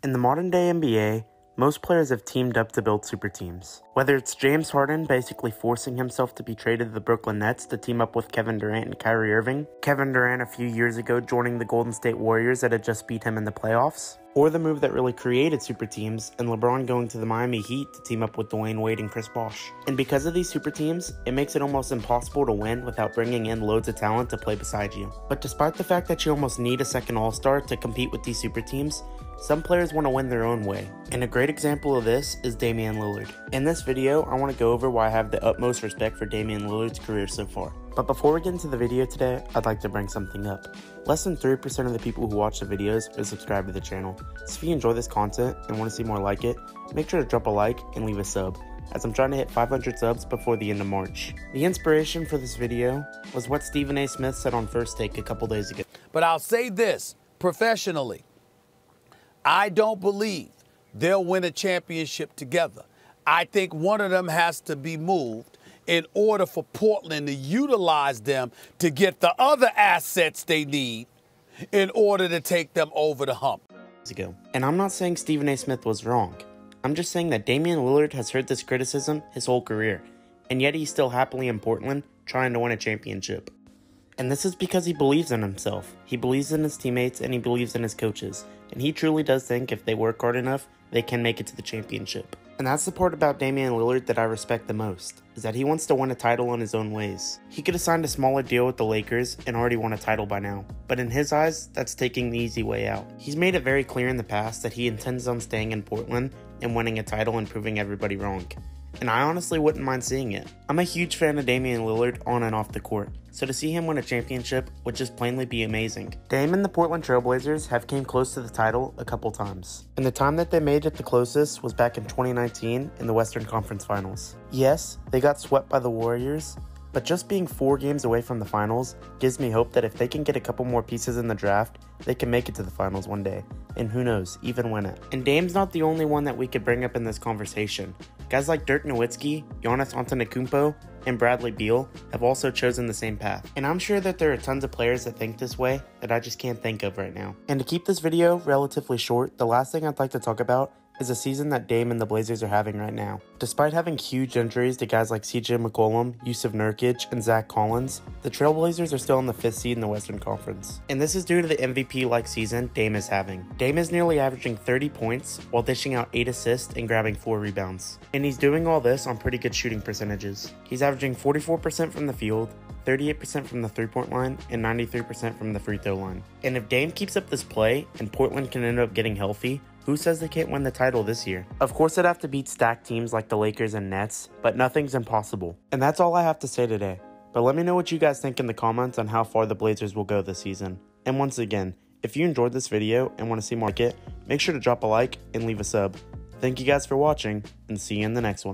In the modern day NBA, most players have teamed up to build super teams. Whether it's James Harden basically forcing himself to be traded to the Brooklyn Nets to team up with Kevin Durant and Kyrie Irving, Kevin Durant a few years ago joining the Golden State Warriors that had just beat him in the playoffs, or the move that really created super teams and LeBron going to the Miami Heat to team up with Dwayne Wade and Chris Bosh. And because of these super teams, it makes it almost impossible to win without bringing in loads of talent to play beside you. But despite the fact that you almost need a second all-star to compete with these super teams, some players want to win their own way, and a great example of this is Damian Lillard. In this video, I want to go over why I have the utmost respect for Damian Lillard's career so far. But before we get into the video today, I'd like to bring something up. Less than 3% of the people who watch the videos are subscribed to the channel, so if you enjoy this content and want to see more like it, make sure to drop a like and leave a sub, as I'm trying to hit 500 subs before the end of March. The inspiration for this video was what Stephen A. Smith said on First Take a couple days ago. But I'll say this, professionally, I don't believe they'll win a championship together. I think one of them has to be moved in order for Portland to utilize them to get the other assets they need in order to take them over the hump. And I'm not saying Stephen A. Smith was wrong. I'm just saying that Damian Lillard has heard this criticism his whole career, and yet he's still happily in Portland trying to win a championship. And this is because he believes in himself, he believes in his teammates, and he believes in his coaches. And he truly does think if they work hard enough, they can make it to the championship. And that's the part about Damian Lillard that I respect the most, is that he wants to win a title in his own ways. He could have signed a smaller deal with the Lakers and already won a title by now, but in his eyes, that's taking the easy way out. He's made it very clear in the past that he intends on staying in Portland and winning a title and proving everybody wrong. And I honestly wouldn't mind seeing it. I'm a huge fan of Damian Lillard on and off the court, so to see him win a championship would just plainly be amazing. Dame and the Portland Trail Blazers have came close to the title a couple times, and the time that they made it the closest was back in 2019 in the Western Conference Finals. Yes, they got swept by the Warriors, but just being 4 games away from the finals gives me hope that if they can get a couple more pieces in the draft, they can make it to the finals one day, and who knows, even win it. And Dame's not the only one that we could bring up in this conversation. Guys like Dirk Nowitzki, Giannis Antetokounmpo, and Bradley Beal have also chosen the same path. And I'm sure that there are tons of players that think this way that I just can't think of right now. And to keep this video relatively short, the last thing I'd like to talk about is a season that Dame and the Blazers are having right now. Despite having huge injuries to guys like CJ McCollum, Yusuf Nurkic, and Zach Collins, the Trailblazers are still in the 5th seed in the Western Conference. And this is due to the MVP-like season Dame is having. Dame is nearly averaging 30 points while dishing out 8 assists and grabbing 4 rebounds. And he's doing all this on pretty good shooting percentages. He's averaging 44% from the field, 38% from the 3-point line, and 93% from the free throw line. And if Dame keeps up this play and Portland can end up getting healthy, who says they can't win the title this year? Of course, they'd have to beat stacked teams like the Lakers and Nets, but nothing's impossible. And that's all I have to say today. But let me know what you guys think in the comments on how far the Blazers will go this season. And once again, if you enjoyed this video and want to see more like it, make sure to drop a like and leave a sub. Thank you guys for watching, and see you in the next one.